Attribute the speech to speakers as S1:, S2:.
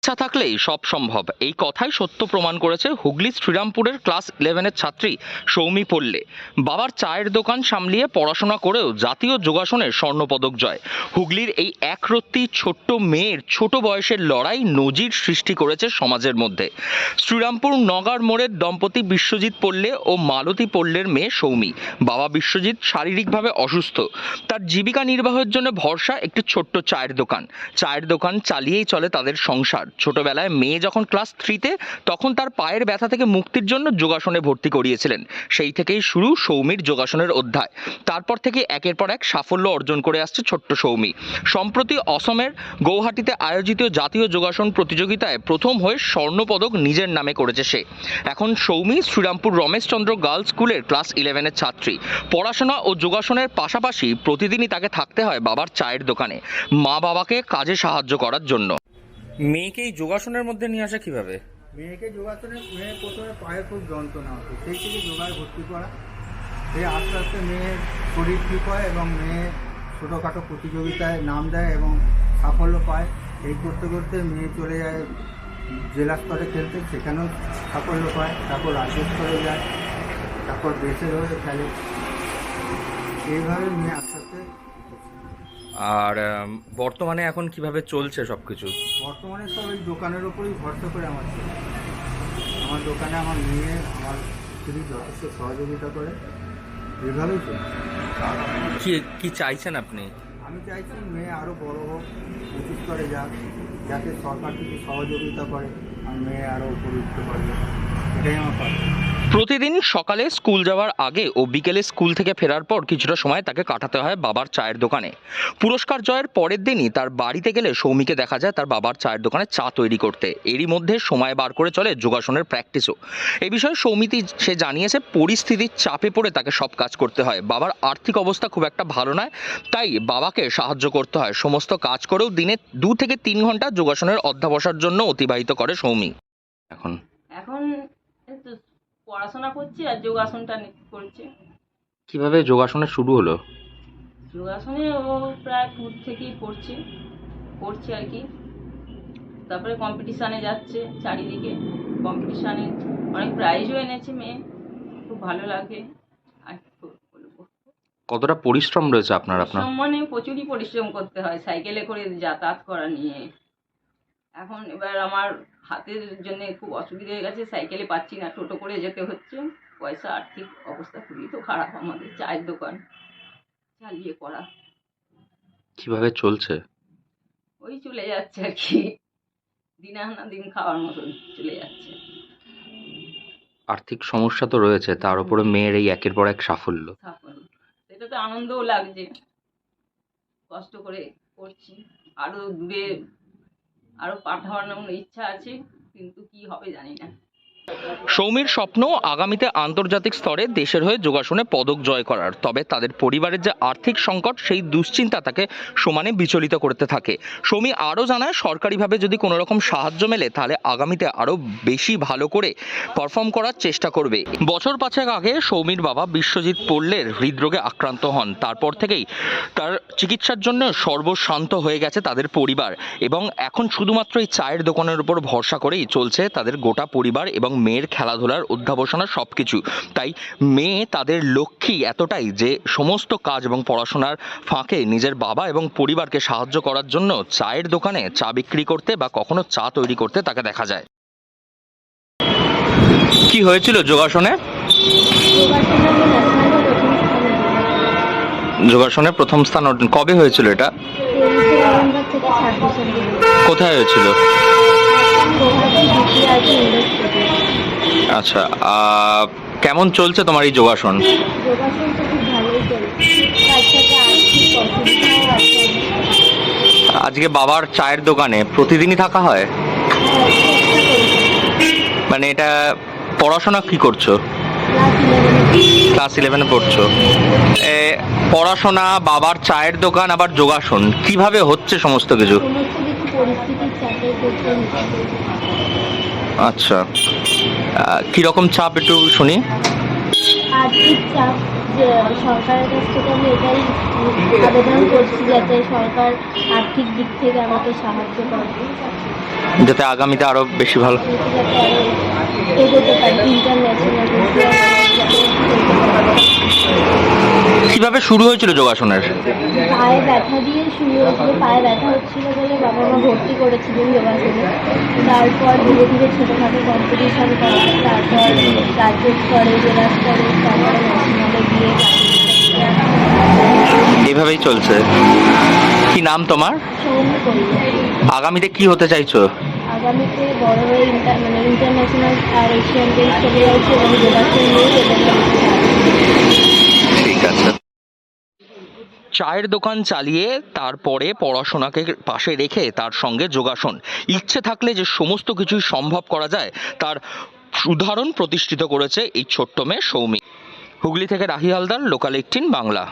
S1: ইচ্ছা থাকলেই সব সম্ভব, এই কথাই সত্য প্রমাণ করেছে হুগলি শ্রীরামপুরের ক্লাস 11-এর ছাত্রী সৌমি পল্লে। বাবার চায়ের দোকান সামলিয়ে পড়াশোনা করেও জাতীয় যোগাসনে স্বর্ণপদক জয়। হুগলির এই একরত্তি ছোট্ট মেয়ের ছোট বয়সের লড়াই নজির সৃষ্টি করেছে সমাজের মধ্যে। শ্রীরামপুর নগার মোড়ের দম্পতি বিশ্বজিৎ পল্লে ও মালতী পল্লের মেয়ে সৌমি। বাবা বিশ্বজিৎ শারীরিকভাবে অসুস্থ, তার জীবিকা নির্বাহের জন্য ভরসা একটি ছোট্ট চায়ের দোকান। চায়ের দোকান চালিয়েই চলে তাদের সংসার। ছোটবেলায় মেয়ে যখন ক্লাস 3-তে, তখন তার পায়ের ব্যথা থেকে মুক্তির জন্য যোগাসনে ভর্তি করিয়েছিলেন। সেই থেকেই শুরু সৌমির যোগাসনের অধ্যায়। তারপর থেকে একের পর এক সাফল্য অর্জন করে আসছে ছোট্ট সৌমি। সম্প্রতি অসমের গৌহাটিতে আয়োজিত জাতীয় যোগাসন প্রতিযোগিতায় প্রথম হয়ে স্বর্ণপদক নিজের নামে করেছে সে। এখন সৌমি শ্রীরামপুর রমেশচন্দ্র গার্লস স্কুলের ক্লাস 11-এর ছাত্রী। পড়াশোনা ও যোগাসনের পাশাপাশি প্রতিদিনই তাকে থাকতে হয় বাবার চায়ের দোকানে, মা বাবাকে কাজে সাহায্য করার জন্য। মেয়েকে এই যোগাসনের মধ্যে নিয়ে আসা কিভাবে?
S2: মেয়ে প্রথমে পায়ে খুব যন্ত্রণা হতো, সেই থেকে যোগায় ভর্তি করা। সেই আস্তে আস্তে মেয়ের শরীর ঠিক হয় এবং মেয়ে ছোটোখাটো প্রতিযোগিতায় নাম দেয় এবং সাফল্য পায়। এই করতে করতে মেয়ে চলে যায় জেলা স্তরে খেলতে, সেখানেও সাফল্য পায়। তারপর রাজ্য স্তরে যায়, তারপর দেশের হয়ে খেলে। এইভাবে মেয়ে আস্তে আস্তে।
S1: আর বর্তমানে এখন কিভাবে চলছে সবকিছু?
S2: বর্তমানে সব এই দোকানের ওপরেই ভরসা করে আমার চলে। আমার দোকানে আমার মেয়ে, আমার স্ত্রী যথেষ্ট সহযোগিতা করে, এভাবেই চলছে।
S1: কি চাইছেন আপনি?
S2: আমি চাইছি মেয়ে আরও বড় হোক, উঁচু স্তরে যাক, যাতে সরকার থেকে সহযোগিতা করে আর মেয়ে আরও উপরে উঠতে পারবে, এটাই আমার কথা।
S1: প্রতিদিন সকালে স্কুল যাওয়ার আগে ও বিকেলে স্কুল থেকে ফেরার পর কিছুটা সময় তাকে কাটাতে হয় বাবার চায়ের দোকানে। পুরস্কার জয়ের পরের দিনই তার বাড়িতে গেলে সৌমিকে দেখা যায় তার বাবার চায়ের দোকানে চা তৈরি করতে। এরই মধ্যে সময় বার করে চলে যোগাসনের প্র্যাকটিসও। এই বিষয়ে সৌমিতি সে জানিয়েছে, পরিস্থিতির চাপে পড়ে তাকে সব কাজ করতে হয়। বাবার আর্থিক অবস্থা খুব একটা ভালো নয়, তাই বাবাকে সাহায্য করতে হয়। সমস্ত কাজ করেও দিনে 2 থেকে 3 ঘন্টা যোগাসনের অধ্যাবসার জন্য অতিবাহিত করে সৌমি। এখন
S3: একটু পড়াশোনা করছি আর যোগাসনটা করছি।
S1: কিভাবে যোগাসনে শুরু হলো?
S3: যোগাসনে ও প্রায় 2 থেকেই করছি আর কি। তারপরে কম্পিটিশানে যাচ্ছে, চারিদিকে কম্পিটিশানে অনেক প্রাইজও এনেছে মেয়ে, খুব ভালো লাগে। আর বলবো,
S1: কতটা পরিশ্রম রয়েছে আপনার?
S3: মানে প্রচুরই পরিশ্রম করতে হয়, সাইকেলে করে যাতায়াত করা নিয়ে। এখন এবার আমার হাতের জন্য খুব অসুবিধা হয়ে গেছে, সাইকেলে পাচ্ছি না, টোটো করে যেতে হচ্ছে। পয়সা, আর্থিক অবস্থা খুবই তো খারাপ, আমাদের চায়ের দোকান চালিয়ে করা।
S1: কিভাবে চলছে?
S3: ওই চলে যাচ্ছে আর কি, দিন আনা দিন খাওয়ার মতন চলে যাচ্ছে।
S1: আর্থিক সমস্যা তো রয়েছে, তার উপরে মেয়ের এই একের পর এক সাফল্য।
S3: সেটা তো আনন্দও লাগছে, কষ্ট করে করছি। আরো দূরে আরো পাঠানোর ইচ্ছা আছে, কিন্তু কি হবে জানি না।
S1: সৌমির স্বপ্ন আগামীতে আন্তর্জাতিক স্তরে দেশের হয়ে যোগাসনে পদক জয় করার। তবে তাদের পরিবারের যে আর্থিক সংকট, সেই দুশ্চিন্তা তাকে সমানে বিচলিত করতে থাকে। সৌমি আরও জানায়, সরকারিভাবে যদি কোনো রকম সাহায্য মেলে তাহলে আগামীতে আরও বেশি ভালো করে পারফর্ম করার চেষ্টা করবে। বছর 5 আগে সৌমির বাবা বিশ্বজিৎ পল্লের হৃদরোগে আক্রান্ত হন। তারপর থেকেই তার চিকিৎসার জন্য সর্বশান্ত হয়ে গেছে তাদের পরিবার, এবং এখন শুধুমাত্র এই চায়ের দোকানের উপর ভরসা করেই চলছে তাদের গোটা পরিবার এবং মেয়ের খেলাধুলার অধ্যাবসানা সবকিছু। তাই মেয়ে তাদের লক্ষ্মী এতটাই যে সমস্ত কাজ এবং পড়াশোনার ফাঁকে নিজের বাবা এবং পরিবারকে সাহায্য করার জন্য চায়ের দোকানে চা বিক্রি করতে বা কখনো চা তৈরি করতে তাকে দেখা যায়। কি হয়েছিল যোগাসনে? যোগাসনে প্রথম স্থান অর্জন কবে হয়েছিল? এটা কোথায় হয়েছিল? আচ্ছা, কেমন চলছে তোমার এই যোগাসন? আজকে বাবার চায়ের দোকানে প্রতিদিনই থাকা হয়? মানে এটা পড়াশোনা কি করছো? ক্লাস 11-এ পড়ছো। পড়াশোনা, বাবার চায়ের দোকান, আবার যোগাসন, কিভাবে হচ্ছে সমস্ত কিছু? আচ্ছা, কিরকম চাপ একটু শুনি।
S4: আর্থিক চাপ, যে সরকারের কাছ থেকে আমি এটাই আবেদন করছি যাতে সরকার আর্থিক দিক থেকে আমাকে সাহায্য করে,
S1: যাতে আগামীতে আরো বেশি ভালো।
S4: যাতে আরো এগোতে পারি ইন্টারন্যাশনাল
S1: কিভাবে শুরু হয়েছিল যোগাসনের?
S4: পায়ে ব্যথা দিয়ে শুরু হয়েছিল, পায়ে ব্যথা হচ্ছিল বলে বাবা মা ভর্তি করেছিলেন যোগাসনে। তারপর ধীরে ধীরে ছোটোখাটো কম্পিটিশন করা, তারপর রাজ্য স্তরে, জেলা স্তরে, তারপরে ন্যাশনালে গিয়ে
S1: এইভাবেই চলছে। কি নাম তোমার?
S4: সৌম্য করি।
S1: আগামীতে কি হতে চাইছো?
S4: আগামীতে বড় হয়ে ইন্টারন্যাশনাল আর এশিয়ান গেমস চলে যাচ্ছে এবং যোগাসন নিয়ে এগোতে
S1: ঠিক আছে। চায়ের দোকান চালিয়ে তারপরে পড়াশোনাকে পাশে রেখে তার সঙ্গে যোগাসন, ইচ্ছে থাকলে যে সমস্ত কিছুই সম্ভব করা যায় তার উদাহরণ প্রতিষ্ঠিত করেছে এই ছোট্ট মেয়ে সৌমি। হুগলি থেকে রাহি হালদার, লোকাল 18 বাংলা।